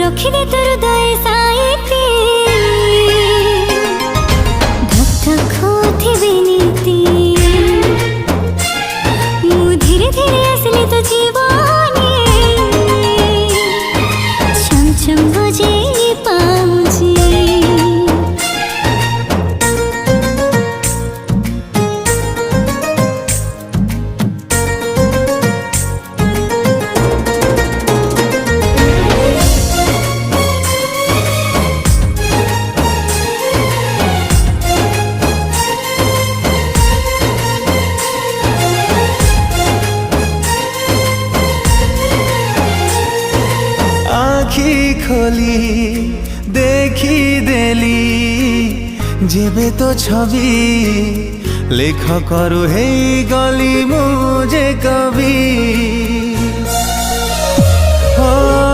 रखिदे तोर हृदय साइती धक धक होथिबे नीति मु धीरे धीरे आसली तो जीवने छम छम बजे पाउची आखी खोली देखी देली जेबे तो छवि लेख करू हे गली मुझे कवि।